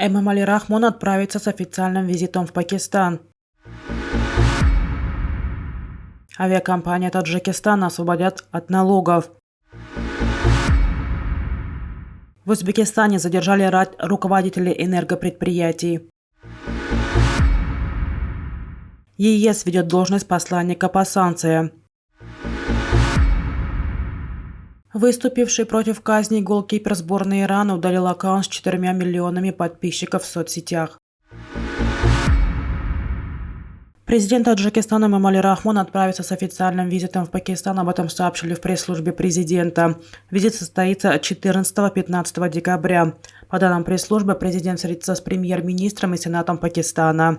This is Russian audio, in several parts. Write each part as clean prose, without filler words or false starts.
Эмомали Рахмон отправится с официальным визитом в Пакистан. Авиакомпания Таджикистана освободят от налогов. В Узбекистане задержали ряд руководителей энергопредприятий. ЕС ведет должность посланника по санкциям. Выступивший против казни голкипер сборной Ирана удалил аккаунт с 4 миллионами подписчиков в соцсетях. Президент Таджикистана Эмомали Рахмон отправится с официальным визитом в Пакистан. Об этом сообщили в пресс-службе президента. Визит состоится 14-15 декабря. По данным пресс-службы, президент встретится с премьер-министром и сенатом Пакистана.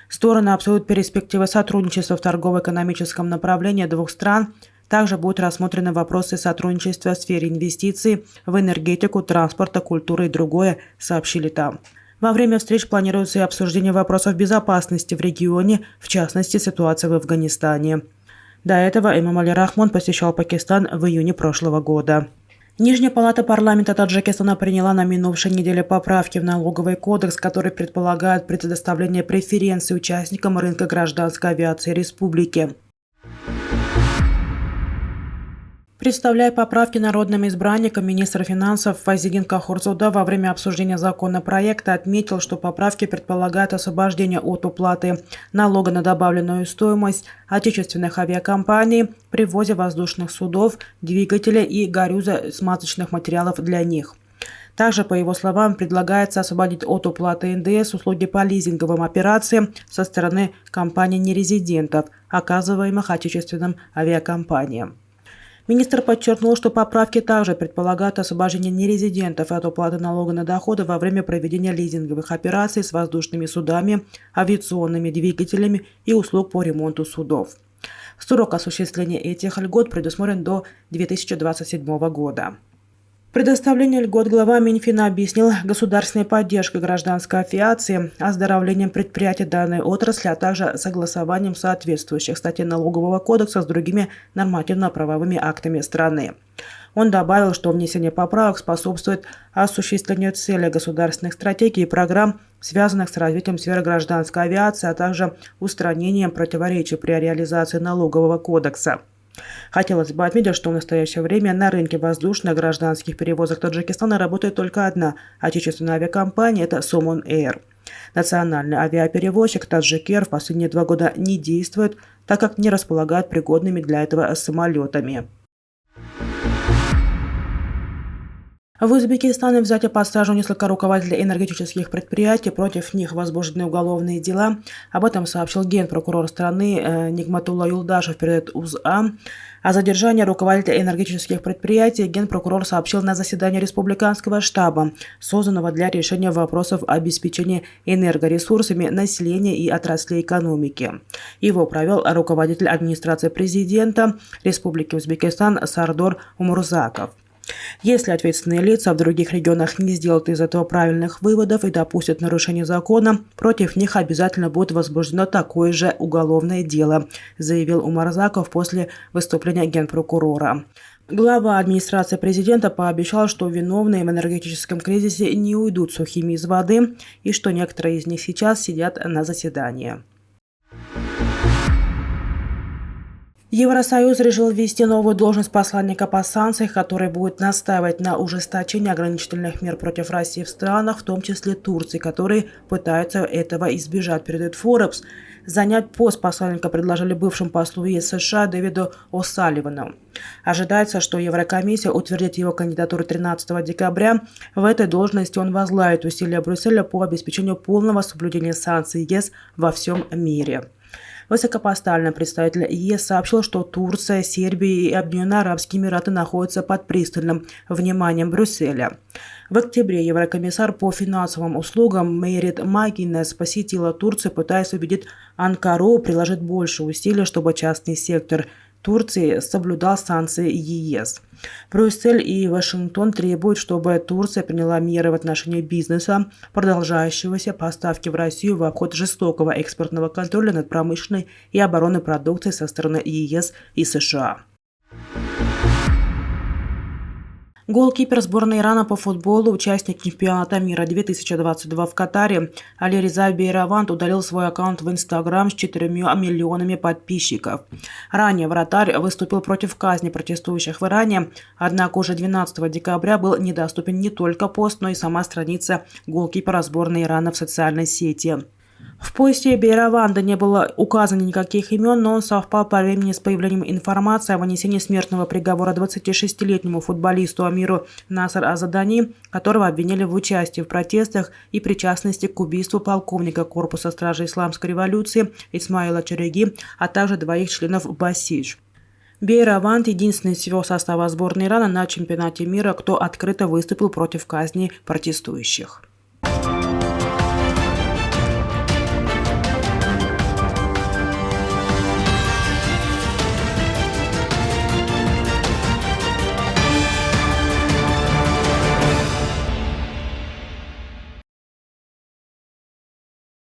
Стороны обсудят перспективы сотрудничества в торгово-экономическом направлении двух стран. Также будут рассмотрены вопросы сотрудничества в сфере инвестиций, в энергетику, транспорта, культуры и другое, сообщили там. Во время встреч планируется и обсуждение вопросов безопасности в регионе, в частности, ситуации в Афганистане. До этого Эмомали Рахмон посещал Пакистан в июне прошлого года. Нижняя палата парламента Таджикистана приняла на минувшей неделе поправки в налоговый кодекс, которые предполагают предоставление преференций участникам рынка гражданской авиации республики. Представляя поправки народным избранникам, министр финансов Файзиддин Кахурзода во время обсуждения законопроекта отметил, что поправки предполагают освобождение от уплаты налога на добавленную стоимость отечественных авиакомпаний при ввозе воздушных судов, двигателей и горюзосмазочных материалов для них. Также, по его словам, предлагается освободить от уплаты НДС услуги по лизинговым операциям со стороны компаний-нерезидентов, оказываемых отечественным авиакомпаниям. Министр подчеркнул, что поправки также предполагают освобождение нерезидентов от уплаты налога на доходы во время проведения лизинговых операций с воздушными судами, авиационными двигателями и услуг по ремонту судов. Срок осуществления этих льгот предусмотрен до 2027 года. Предоставление льгот глава Минфина объяснил государственной поддержкой гражданской авиации, оздоровлением предприятий данной отрасли, а также согласованием соответствующих статей Налогового кодекса с другими нормативно-правовыми актами страны. Он добавил, что внесение поправок способствует осуществлению целей государственных стратегий и программ, связанных с развитием сферы гражданской авиации, а также устранением противоречий при реализации Налогового кодекса. Хотелось бы отметить, что в настоящее время на рынке воздушных гражданских перевозок Таджикистана работает только одна отечественная авиакомпания – это Сомон Эйр. Национальный авиаперевозчик Таджикер в последние 2 года не действует, так как не располагает пригодными для этого самолетами. В Узбекистане взятие под стражу несколько руководителей энергетических предприятий, против них возбуждены уголовные дела. Об этом сообщил генпрокурор страны Нигматулла Юлдашев перед УЗА. О задержании руководителя энергетических предприятий генпрокурор сообщил на заседании республиканского штаба, созданного для решения вопросов обеспечения энергоресурсами населения и отраслей экономики. Его провел руководитель администрации президента Республики Узбекистан Сардор Умурзаков. Если ответственные лица в других регионах не сделают из этого правильных выводов и допустят нарушение закона, против них обязательно будет возбуждено такое же уголовное дело, заявил Умурзаков после выступления генпрокурора. Глава администрации президента пообещал, что виновные в энергетическом кризисе не уйдут сухими из воды и что некоторые из них сейчас сидят на заседании. Евросоюз решил ввести новую должность посланника по санкциям, который будет настаивать на ужесточении ограничительных мер против России в странах, в том числе Турции, которые пытаются этого избежать, передает Forbes. Занять пост посланника предложили бывшему послу ЕС США Дэвиду О'Салливану. Ожидается, что Еврокомиссия утвердит его кандидатуру 13 декабря. В этой должности он возглавит усилия Брюсселя по обеспечению полного соблюдения санкций ЕС во всем мире. Высокопоставленный представитель ЕС сообщил, что Турция, Сербия и Объединенные Арабские Эмираты находятся под пристальным вниманием Брюсселя. В октябре еврокомиссар по финансовым услугам Мерит Магинес посетила Турцию, пытаясь убедить Анкару приложить больше усилий, чтобы частный сектор Турции соблюдал санкции ЕС. Брюссель и Вашингтон требуют, чтобы Турция приняла меры в отношении бизнеса, продолжающегося поставки в Россию в обход жестокого экспортного контроля над промышленной и оборонной продукцией со стороны ЕС и США. Голкипер сборной Ирана по футболу, участник чемпионата мира 2022 в Катаре, Алиреза Бейраванд удалил свой аккаунт в Инстаграм с 4 миллионами подписчиков. Ранее вратарь выступил против казни протестующих в Иране, однако уже 12 декабря был недоступен не только пост, но и сама страница голкипера сборной Ирана в социальной сети. В посте Бейраванда не было указано никаких имен, но он совпал по времени с появлением информации о вынесении смертного приговора 26-летнему футболисту Амиру Наср Азадани, которого обвинили в участии в протестах и причастности к убийству полковника корпуса стражи исламской революции Исмаила Чареги, а также двоих членов Басидж. Бейраванд – единственный из всего состава сборной Ирана на чемпионате мира, кто открыто выступил против казни протестующих.